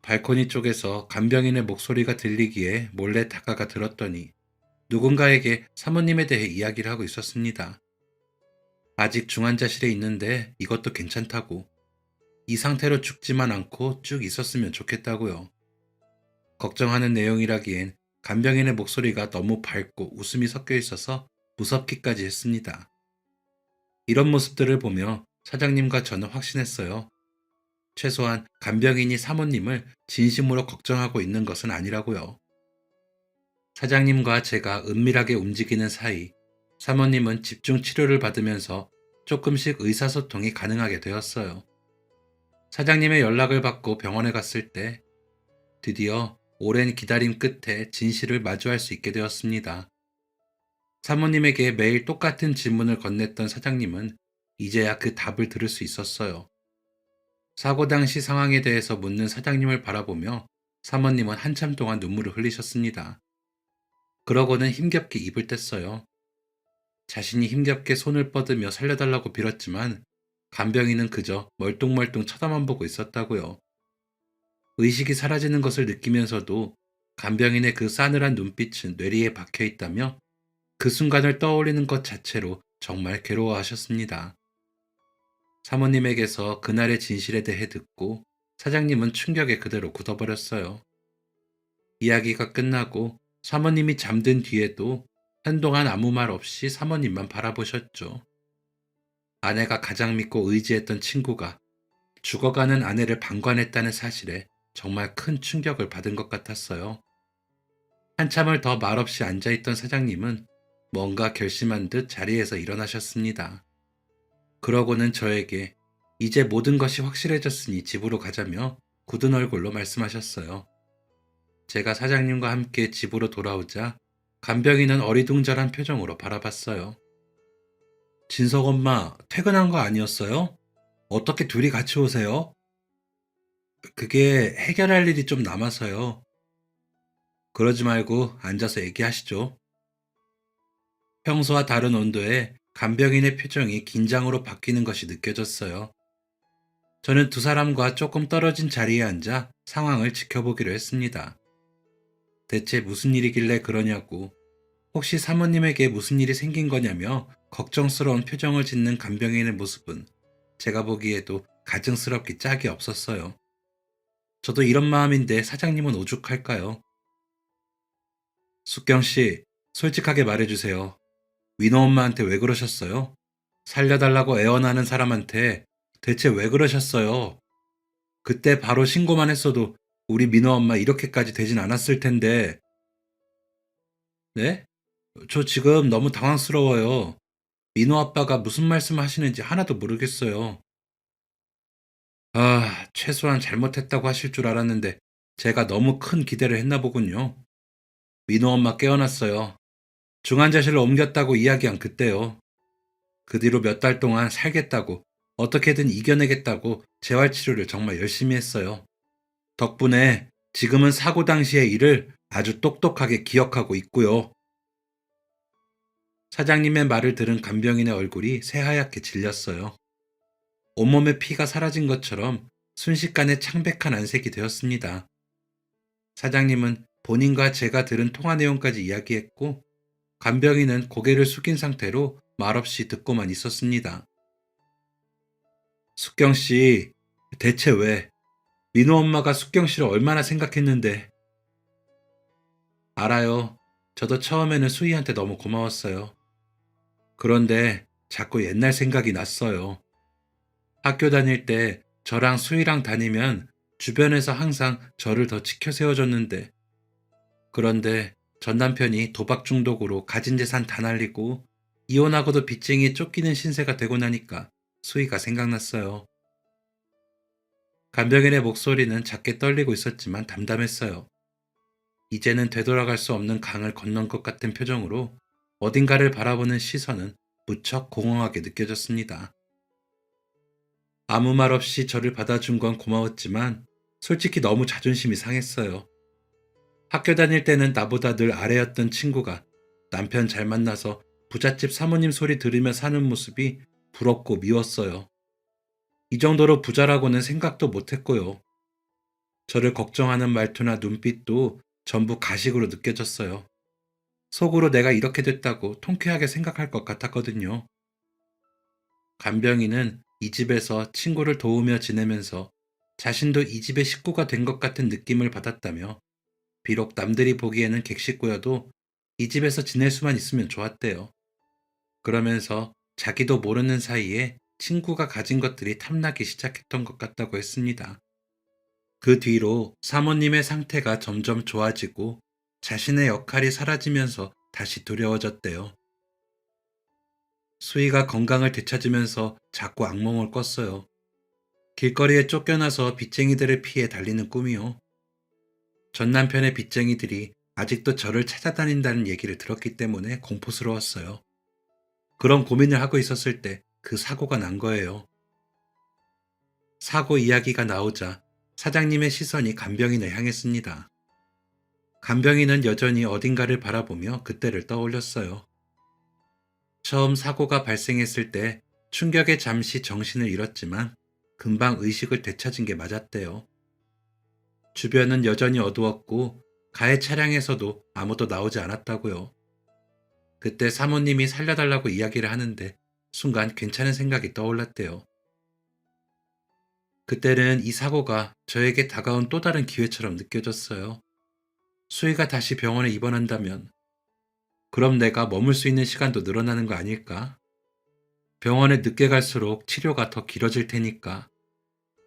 발코니 쪽에서 간병인의 목소리가 들리기에 몰래 다가가 들었더니 누군가에게 사모님에 대해 이야기를 하고 있었습니다. 아직 중환자실에 있는데 이것도 괜찮다고. 이 상태로 죽지만 않고 쭉 있었으면 좋겠다고요. 걱정하는 내용이라기엔 간병인의 목소리가 너무 밝고 웃음이 섞여 있어서 무섭기까지 했습니다. 이런 모습들을 보며 사장님과 저는 확신했어요. 최소한 간병인이 사모님을 진심으로 걱정하고 있는 것은 아니라고요. 사장님과 제가 은밀하게 움직이는 사이 사모님은 집중 치료를 받으면서 조금씩 의사소통이 가능하게 되었어요. 사장님의 연락을 받고 병원에 갔을 때 드디어 오랜 기다림 끝에 진실을 마주할 수 있게 되었습니다. 사모님에게 매일 똑같은 질문을 건넸던 사장님은 이제야 그 답을 들을 수 있었어요. 사고 당시 상황에 대해서 묻는 사장님을 바라보며 사모님은 한참 동안 눈물을 흘리셨습니다. 그러고는 힘겹게 입을 뗐어요. 자신이 힘겹게 손을 뻗으며 살려달라고 빌었지만 간병인은 그저 멀뚱멀뚱 쳐다만 보고 있었다고요. 의식이 사라지는 것을 느끼면서도 간병인의 그 싸늘한 눈빛은 뇌리에 박혀 있다며 그 순간을 떠올리는 것 자체로 정말 괴로워하셨습니다. 사모님에게서 그날의 진실에 대해 듣고 사장님은 충격에 그대로 굳어버렸어요. 이야기가 끝나고 사모님이 잠든 뒤에도 한동안 아무 말 없이 사모님만 바라보셨죠. 아내가 가장 믿고 의지했던 친구가 죽어가는 아내를 방관했다는 사실에 정말 큰 충격을 받은 것 같았어요. 한참을 더 말없이 앉아있던 사장님은 뭔가 결심한 듯 자리에서 일어나셨습니다. 그러고는 저에게 이제 모든 것이 확실해졌으니 집으로 가자며 굳은 얼굴로 말씀하셨어요. 제가 사장님과 함께 집으로 돌아오자 간병인은 어리둥절한 표정으로 바라봤어요. 진석 엄마, 퇴근한 거 아니었어요? 어떻게 둘이 같이 오세요? 그게 해결할 일이 좀 남아서요. 그러지 말고 앉아서 얘기하시죠. 평소와 다른 온도에 간병인의 표정이 긴장으로 바뀌는 것이 느껴졌어요. 저는 두 사람과 조금 떨어진 자리에 앉아 상황을 지켜보기로 했습니다. 대체 무슨 일이길래 그러냐고, 혹시 사모님에게 무슨 일이 생긴 거냐며 걱정스러운 표정을 짓는 간병인의 모습은 제가 보기에도 가증스럽기 짝이 없었어요. 저도 이런 마음인데 사장님은 오죽할까요? 숙경 씨, 솔직하게 말해주세요. 민호 엄마한테 왜 그러셨어요? 살려달라고 애원하는 사람한테 대체 왜 그러셨어요? 그때 바로 신고만 했어도 우리 민호 엄마 이렇게까지 되진 않았을 텐데. 네? 저 지금 너무 당황스러워요. 민호 아빠가 무슨 말씀 하시는지 하나도 모르겠어요. 아, 최소한 잘못했다고 하실 줄 알았는데 제가 너무 큰 기대를 했나 보군요. 민호 엄마 깨어났어요. 중환자실로 옮겼다고 이야기한 그때요. 그 뒤로 몇 달 동안 살겠다고, 어떻게든 이겨내겠다고 재활치료를 정말 열심히 했어요. 덕분에 지금은 사고 당시의 일을 아주 똑똑하게 기억하고 있고요. 사장님의 말을 들은 간병인의 얼굴이 새하얗게 질렸어요. 온몸에 피가 사라진 것처럼 순식간에 창백한 안색이 되었습니다. 사장님은 본인과 제가 들은 통화 내용까지 이야기했고, 간병인은 고개를 숙인 상태로 말없이 듣고만 있었습니다. 숙경 씨, 대체 왜? 민호 엄마가 숙경 씨를 얼마나 생각했는데. 알아요. 저도 처음에는 수희한테 너무 고마웠어요. 그런데 자꾸 옛날 생각이 났어요. 학교 다닐 때 저랑 수희랑 다니면 주변에서 항상 저를 더 지켜 세워줬는데, 그런데 전 남편이 도박 중독으로 가진 재산 다 날리고 이혼하고도 빚쟁이에 쫓기는 신세가 되고 나니까 수희가 생각났어요. 간병인의 목소리는 작게 떨리고 있었지만 담담했어요. 이제는 되돌아갈 수 없는 강을 건넌 것 같은 표정으로 어딘가를 바라보는 시선은 무척 공허하게 느껴졌습니다. 아무 말 없이 저를 받아준 건 고마웠지만 솔직히 너무 자존심이 상했어요. 학교 다닐 때는 나보다 늘 아래였던 친구가 남편 잘 만나서 부잣집 사모님 소리 들으며 사는 모습이 부럽고 미웠어요. 이 정도로 부자라고는 생각도 못했고요. 저를 걱정하는 말투나 눈빛도 전부 가식으로 느껴졌어요. 속으로 내가 이렇게 됐다고 통쾌하게 생각할 것 같았거든요. 간병인은 이 집에서 친구를 도우며 지내면서 자신도 이 집의 식구가 된 것 같은 느낌을 받았다며, 비록 남들이 보기에는 객식구여도 이 집에서 지낼 수만 있으면 좋았대요. 그러면서 자기도 모르는 사이에 친구가 가진 것들이 탐나기 시작했던 것 같다고 했습니다. 그 뒤로 사모님의 상태가 점점 좋아지고 자신의 역할이 사라지면서 다시 두려워졌대요. 수희가 건강을 되찾으면서 자꾸 악몽을 꿨어요. 길거리에 쫓겨나서 빚쟁이들을 피해 달리는 꿈이요. 전 남편의 빚쟁이들이 아직도 저를 찾아다닌다는 얘기를 들었기 때문에 공포스러웠어요. 그런 고민을 하고 있었을 때 그 사고가 난 거예요. 사고 이야기가 나오자 사장님의 시선이 간병인을 향했습니다. 간병인은 여전히 어딘가를 바라보며 그때를 떠올렸어요. 처음 사고가 발생했을 때 충격에 잠시 정신을 잃었지만 금방 의식을 되찾은 게 맞았대요. 주변은 여전히 어두웠고 가해 차량에서도 아무도 나오지 않았다고요. 그때 사모님이 살려달라고 이야기를 하는데 순간 괜찮은 생각이 떠올랐대요. 그때는 이 사고가 저에게 다가온 또 다른 기회처럼 느껴졌어요. 수희가 다시 병원에 입원한다면 그럼 내가 머물 수 있는 시간도 늘어나는 거 아닐까? 병원에 늦게 갈수록 치료가 더 길어질 테니까.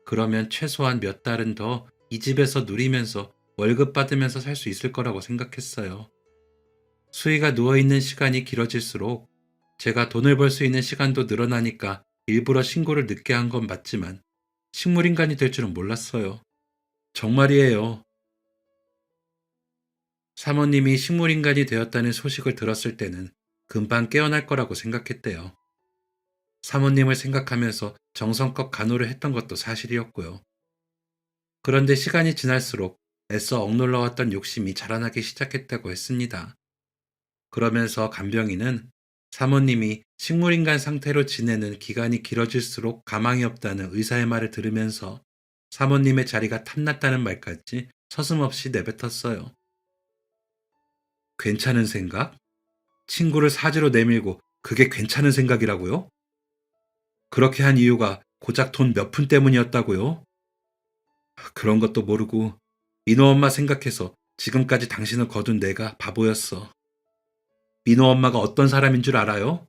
그러면 최소한 몇 달은 더 이 집에서 누리면서 월급 받으면서 살 수 있을 거라고 생각했어요. 수희가 누워있는 시간이 길어질수록 제가 돈을 벌 수 있는 시간도 늘어나니까 일부러 신고를 늦게 한 건 맞지만 식물인간이 될 줄은 몰랐어요. 정말이에요. 사모님이 식물인간이 되었다는 소식을 들었을 때는 금방 깨어날 거라고 생각했대요. 사모님을 생각하면서 정성껏 간호를 했던 것도 사실이었고요. 그런데 시간이 지날수록 애써 억눌러왔던 욕심이 자라나기 시작했다고 했습니다. 그러면서 간병인은 사모님이 식물인간 상태로 지내는 기간이 길어질수록 가망이 없다는 의사의 말을 들으면서 사모님의 자리가 탐났다는 말까지 서슴없이 내뱉었어요. 괜찮은 생각? 친구를 사지로 내밀고 그게 괜찮은 생각이라고요? 그렇게 한 이유가 고작 돈 몇 푼 때문이었다고요? 그런 것도 모르고 민호 엄마 생각해서 지금까지 당신을 거둔 내가 바보였어. 민호 엄마가 어떤 사람인 줄 알아요?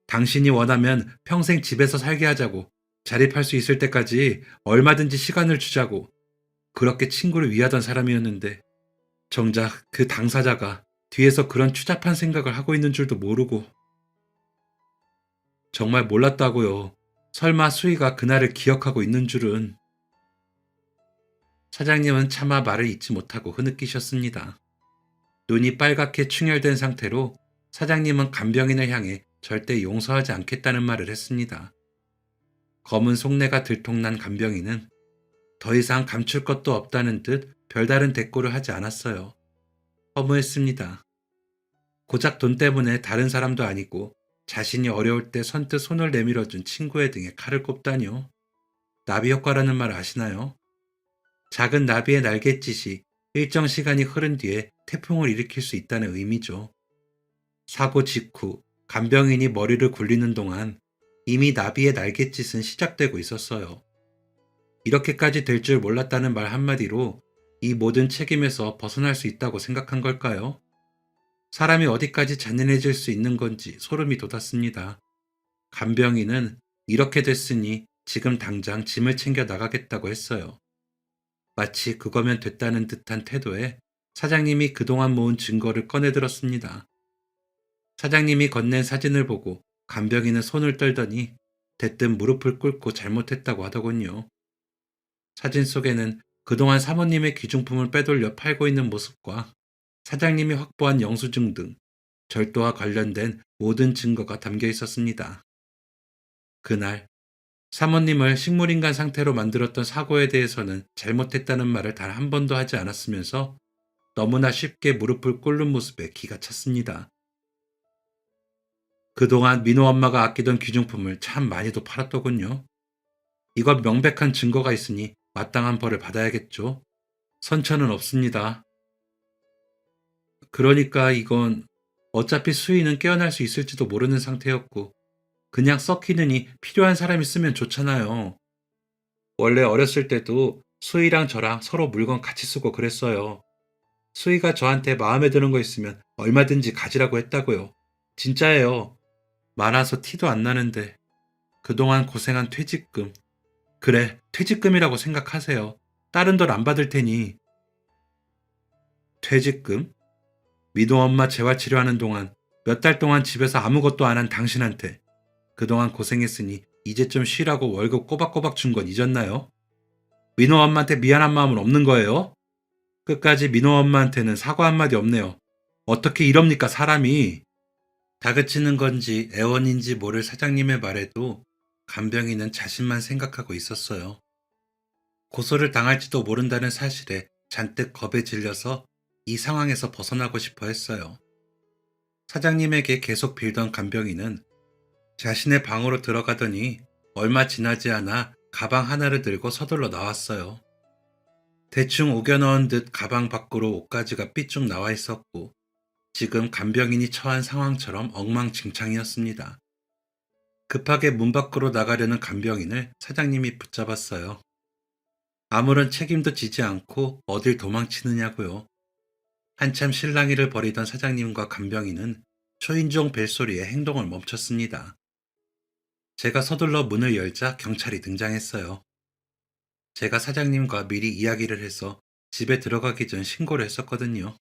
당신이 원하면 평생 집에서 살게 하자고, 자립할 수 있을 때까지 얼마든지 시간을 주자고, 그렇게 친구를 위하던 사람이었는데 정작 그 당사자가 뒤에서 그런 추잡한 생각을 하고 있는 줄도 모르고. 정말 몰랐다고요. 설마 수희가 그날을 기억하고 있는 줄은. 사장님은 차마 말을 잇지 못하고 흐느끼셨습니다. 눈이 빨갛게 충혈된 상태로 사장님은 간병인을 향해 절대 용서하지 않겠다는 말을 했습니다. 검은 속내가 들통난 간병인은 더 이상 감출 것도 없다는 듯 별다른 대꾸를 하지 않았어요. 허무했습니다. 고작 돈 때문에 다른 사람도 아니고 자신이 어려울 때 선뜻 손을 내밀어준 친구의 등에 칼을 꼽다니요. 나비 효과라는 말 아시나요? 작은 나비의 날갯짓이 일정 시간이 흐른 뒤에 태풍을 일으킬 수 있다는 의미죠. 사고 직후 간병인이 머리를 굴리는 동안 이미 나비의 날갯짓은 시작되고 있었어요. 이렇게까지 될 줄 몰랐다는 말 한마디로 이 모든 책임에서 벗어날 수 있다고 생각한 걸까요? 사람이 어디까지 잔인해질 수 있는 건지 소름이 돋았습니다. 간병인은 이렇게 됐으니 지금 당장 짐을 챙겨 나가겠다고 했어요. 마치 그거면 됐다는 듯한 태도에 사장님이 그동안 모은 증거를 꺼내들었습니다. 사장님이 건넨 사진을 보고 간병인은 손을 떨더니 대뜸 무릎을 꿇고 잘못했다고 하더군요. 사진 속에는 그동안 사모님의 귀중품을 빼돌려 팔고 있는 모습과 사장님이 확보한 영수증 등 절도와 관련된 모든 증거가 담겨 있었습니다. 그날 사모님을 식물인간 상태로 만들었던 사고에 대해서는 잘못했다는 말을 단 한 번도 하지 않았으면서 너무나 쉽게 무릎을 꿇는 모습에 기가 찼습니다. 그동안 민호 엄마가 아끼던 귀중품을 참 많이도 팔았더군요. 이건 명백한 증거가 있으니 마땅한 벌을 받아야겠죠. 선처는 없습니다. 그러니까 이건 어차피 수희는 깨어날 수 있을지도 모르는 상태였고 그냥 썩히느니 필요한 사람이 쓰면 좋잖아요. 원래 어렸을 때도 수희랑 저랑 서로 물건 같이 쓰고 그랬어요. 수희가 저한테 마음에 드는 거 있으면 얼마든지 가지라고 했다고요. 진짜예요. 많아서 티도 안 나는데 그동안 고생한 퇴직금. 그래, 퇴직금이라고 생각하세요. 다른 돈 안 받을 테니. 퇴직금? 미도 엄마 재활치료하는 동안 몇 달 동안 집에서 아무것도 안 한 당신한테 그동안 고생했으니 이제 좀 쉬라고 월급 꼬박꼬박 준 건 잊었나요? 민호 엄마한테 미안한 마음은 없는 거예요? 끝까지 민호 엄마한테는 사과 한마디 없네요. 어떻게 이럽니까, 사람이? 다그치는 건지 애원인지 모를 사장님의 말에도 간병인은 자신만 생각하고 있었어요. 고소를 당할지도 모른다는 사실에 잔뜩 겁에 질려서 이 상황에서 벗어나고 싶어 했어요. 사장님에게 계속 빌던 간병인은 자신의 방으로 들어가더니 얼마 지나지 않아 가방 하나를 들고 서둘러 나왔어요. 대충 우겨 넣은 듯 가방 밖으로 옷가지가 삐쭉 나와 있었고 지금 간병인이 처한 상황처럼 엉망진창이었습니다. 급하게 문 밖으로 나가려는 간병인을 사장님이 붙잡았어요. 아무런 책임도 지지 않고 어딜 도망치느냐고요. 한참 실랑이를 벌이던 사장님과 간병인은 초인종 벨소리에 행동을 멈췄습니다. 제가 서둘러 문을 열자 경찰이 등장했어요. 제가 사장님과 미리 이야기를 해서 집에 들어가기 전 신고를 했었거든요.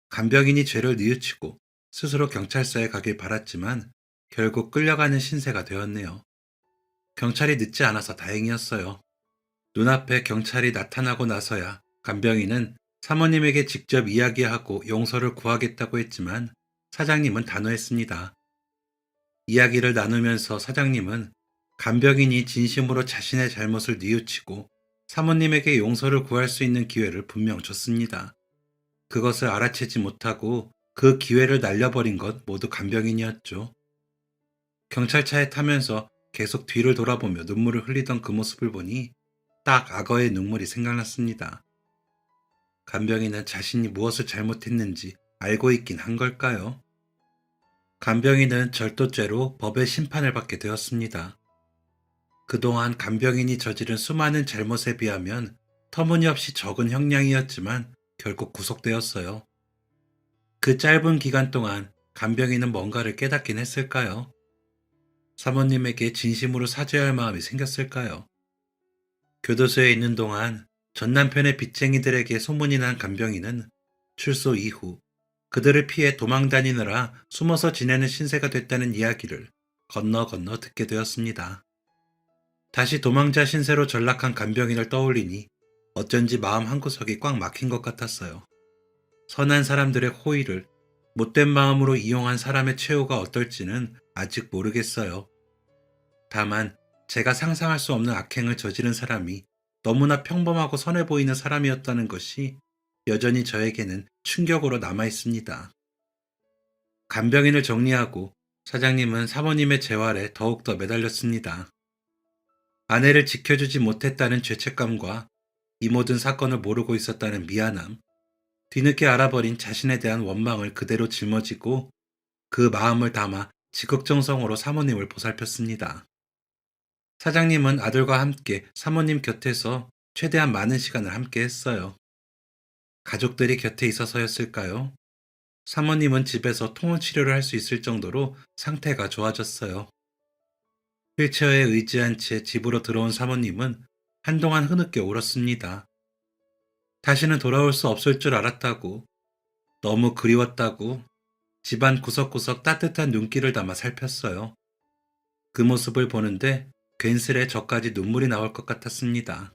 간병인이 죄를 뉘우치고 스스로 경찰서에 가길 바랐지만 결국 끌려가는 신세가 되었네요. 경찰이 늦지 않아서 다행이었어요. 눈앞에 경찰이 나타나고 나서야 간병인은 사모님에게 직접 이야기하고 용서를 구하겠다고 했지만 사장님은 단호했습니다. 이야기를 나누면서 사장님은 간병인이 진심으로 자신의 잘못을 뉘우치고 사모님에게 용서를 구할 수 있는 기회를 분명 줬습니다. 그것을 알아채지 못하고 그 기회를 날려버린 것 모두 간병인이었죠. 경찰차에 타면서 계속 뒤를 돌아보며 눈물을 흘리던 그 모습을 보니 딱 악어의 눈물이 생각났습니다. 간병인은 자신이 무엇을 잘못했는지 알고 있긴 한 걸까요? 간병인은 절도죄로 법의 심판을 받게 되었습니다. 그동안 간병인이 저지른 수많은 잘못에 비하면 터무니없이 적은 형량이었지만 결국 구속되었어요. 그 짧은 기간 동안 간병인은 뭔가를 깨닫긴 했을까요? 사모님에게 진심으로 사죄할 마음이 생겼을까요? 교도소에 있는 동안 전 남편의 빚쟁이들에게 소문이 난 간병인은 출소 이후 그들을 피해 도망 다니느라 숨어서 지내는 신세가 됐다는 이야기를 건너 건너 듣게 되었습니다. 다시 도망자 신세로 전락한 간병인을 떠올리니 어쩐지 마음 한구석이 꽉 막힌 것 같았어요. 선한 사람들의 호의를 못된 마음으로 이용한 사람의 최후가 어떨지는 아직 모르겠어요. 다만 제가 상상할 수 없는 악행을 저지른 사람이 너무나 평범하고 선해 보이는 사람이었다는 것이 여전히 저에게는 충격으로 남아 있습니다. 간병인을 정리하고 사장님은 사모님의 재활에 더욱더 매달렸습니다. 아내를 지켜주지 못했다는 죄책감과 이 모든 사건을 모르고 있었다는 미안함, 뒤늦게 알아버린 자신에 대한 원망을 그대로 짊어지고 그 마음을 담아 지극정성으로 사모님을 보살폈습니다. 사장님은 아들과 함께 사모님 곁에서 최대한 많은 시간을 함께 했어요. 가족들이 곁에 있어서였을까요? 사모님은 집에서 통원 치료를 할 수 있을 정도로 상태가 좋아졌어요. 휠체어에 의지한 채 집으로 들어온 사모님은 한동안 흐느껴 울었습니다. 다시는 돌아올 수 없을 줄 알았다고, 너무 그리웠다고, 집안 구석구석 따뜻한 눈길을 담아 살폈어요. 그 모습을 보는데 괜스레 저까지 눈물이 나올 것 같았습니다.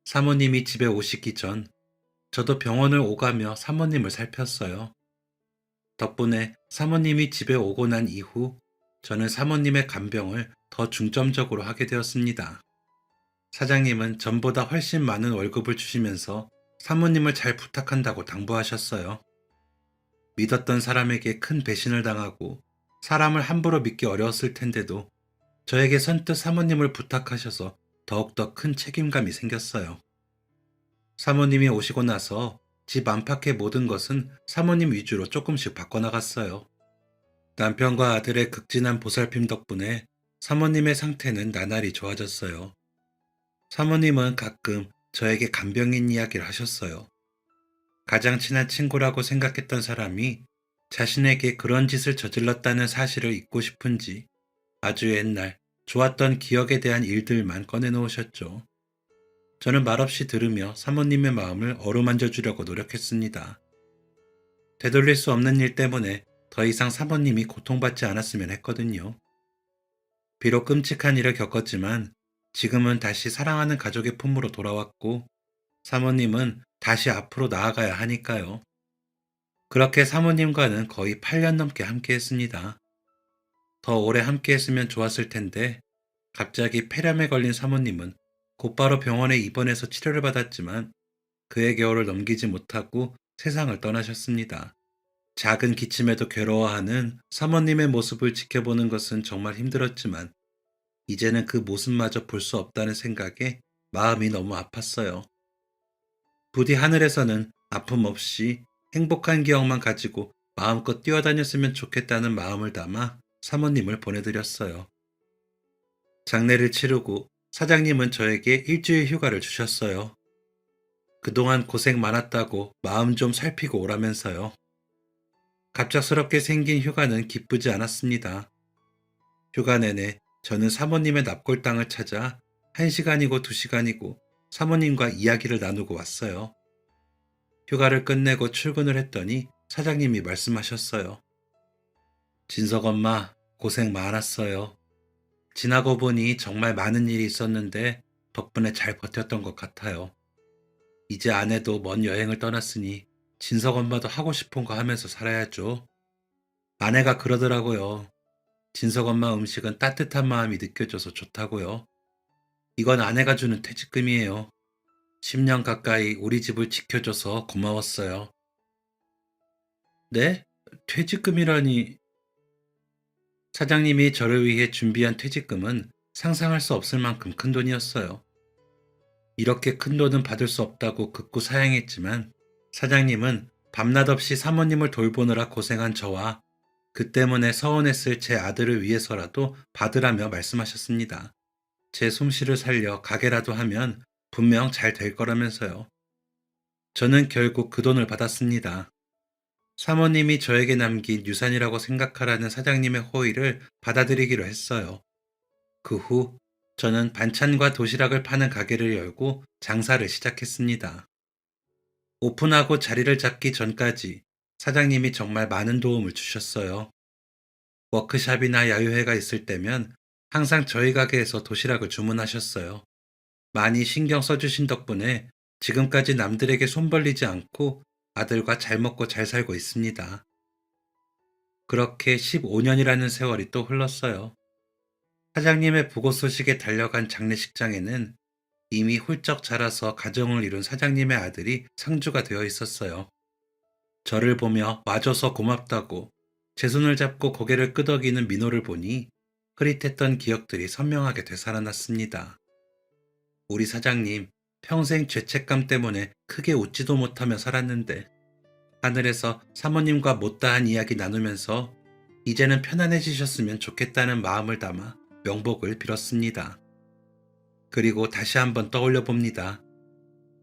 사모님이 집에 오시기 전 저도 병원을 오가며 사모님을 살폈어요. 덕분에 사모님이 집에 오고 난 이후 저는 사모님의 간병을 더 중점적으로 하게 되었습니다. 사장님은 전보다 훨씬 많은 월급을 주시면서 사모님을 잘 부탁한다고 당부하셨어요. 믿었던 사람에게 큰 배신을 당하고 사람을 함부로 믿기 어려웠을 텐데도 저에게 선뜻 사모님을 부탁하셔서 더욱더 큰 책임감이 생겼어요. 사모님이 오시고 나서 집 안팎의 모든 것은 사모님 위주로 조금씩 바꿔나갔어요. 남편과 아들의 극진한 보살핌 덕분에 사모님의 상태는 나날이 좋아졌어요. 사모님은 가끔 저에게 간병인 이야기를 하셨어요. 가장 친한 친구라고 생각했던 사람이 자신에게 그런 짓을 저질렀다는 사실을 잊고 싶은지 아주 옛날 좋았던 기억에 대한 일들만 꺼내놓으셨죠. 저는 말없이 들으며 사모님의 마음을 어루만져 주려고 노력했습니다. 되돌릴 수 없는 일 때문에 더 이상 사모님이 고통받지 않았으면 했거든요. 비록 끔찍한 일을 겪었지만 지금은 다시 사랑하는 가족의 품으로 돌아왔고 사모님은 다시 앞으로 나아가야 하니까요. 그렇게 사모님과는 거의 8년 넘게 함께 했습니다. 더 오래 함께 했으면 좋았을 텐데 갑자기 폐렴에 걸린 사모님은 곧바로 병원에 입원해서 치료를 받았지만 그의 겨울을 넘기지 못하고 세상을 떠나셨습니다. 작은 기침에도 괴로워하는 사모님의 모습을 지켜보는 것은 정말 힘들었지만 이제는 그 모습마저 볼 수 없다는 생각에 마음이 너무 아팠어요. 부디 하늘에서는 아픔 없이 행복한 기억만 가지고 마음껏 뛰어다녔으면 좋겠다는 마음을 담아 사모님을 보내드렸어요. 장례를 치르고 사장님은 저에게 일주일 휴가를 주셨어요. 그동안 고생 많았다고 마음 좀 살피고 오라면서요. 갑작스럽게 생긴 휴가는 기쁘지 않았습니다. 휴가 내내 저는 사모님의 납골당을 찾아 1시간이고 2시간이고 사모님과 이야기를 나누고 왔어요. 휴가를 끝내고 출근을 했더니 사장님이 말씀하셨어요. 진석 엄마, 고생 많았어요. 지나고 보니 정말 많은 일이 있었는데 덕분에 잘 버텼던 것 같아요. 이제 아내도 먼 여행을 떠났으니 진석 엄마도 하고 싶은 거 하면서 살아야죠. 아내가 그러더라고요. 진석 엄마 음식은 따뜻한 마음이 느껴져서 좋다고요. 이건 아내가 주는 퇴직금이에요. 10년 가까이 우리 집을 지켜줘서 고마웠어요. 네? 퇴직금이라니. 사장님이 저를 위해 준비한 퇴직금은 상상할 수 없을 만큼 큰 돈이었어요. 이렇게 큰 돈은 받을 수 없다고 극구 사양했지만 사장님은 밤낮 없이 사모님을 돌보느라 고생한 저와 그 때문에 서운했을 제 아들을 위해서라도 받으라며 말씀하셨습니다. 제 솜씨를 살려 가게라도 하면 분명 잘 될 거라면서요. 저는 결국 그 돈을 받았습니다. 사모님이 저에게 남긴 유산이라고 생각하라는 사장님의 호의를 받아들이기로 했어요. 그 후 저는 반찬과 도시락을 파는 가게를 열고 장사를 시작했습니다. 오픈하고 자리를 잡기 전까지 사장님이 정말 많은 도움을 주셨어요. 워크샵이나 야유회가 있을 때면 항상 저희 가게에서 도시락을 주문하셨어요. 많이 신경 써주신 덕분에 지금까지 남들에게 손 벌리지 않고 아들과 잘 먹고 잘 살고 있습니다. 그렇게 15년이라는 세월이 또 흘렀어요. 사장님의 부고 소식에 달려간 장례식장에는 이미 훌쩍 자라서 가정을 이룬 사장님의 아들이 상주가 되어 있었어요. 저를 보며 와줘서 고맙다고 제 손을 잡고 고개를 끄덕이는 민호를 보니 흐릿했던 기억들이 선명하게 되살아났습니다. 우리 사장님 평생 죄책감 때문에 크게 웃지도 못하며 살았는데 하늘에서 사모님과 못다한 이야기 나누면서 이제는 편안해지셨으면 좋겠다는 마음을 담아 명복을 빌었습니다. 그리고 다시 한번 떠올려 봅니다.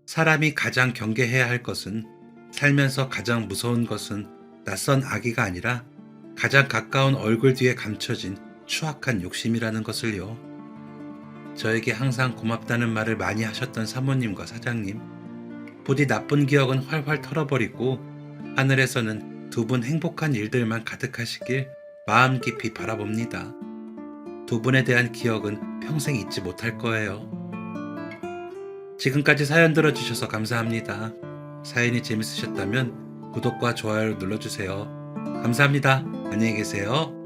사람이 가장 경계해야 할 것은 살면서 가장 무서운 것은 낯선 악의가 아니라 가장 가까운 얼굴 뒤에 감춰진 추악한 욕심이라는 것을요. 저에게 항상 고맙다는 말을 많이 하셨던 사모님과 사장님, 부디 나쁜 기억은 활활 털어버리고 하늘에서는 두 분 행복한 일들만 가득하시길 마음 깊이 바라봅니다. 두 분에 대한 기억은 평생 잊지 못할 거예요. 지금까지 사연 들어주셔서 감사합니다. 사연이 재밌으셨다면 구독과 좋아요를 눌러주세요. 감사합니다. 안녕히 계세요.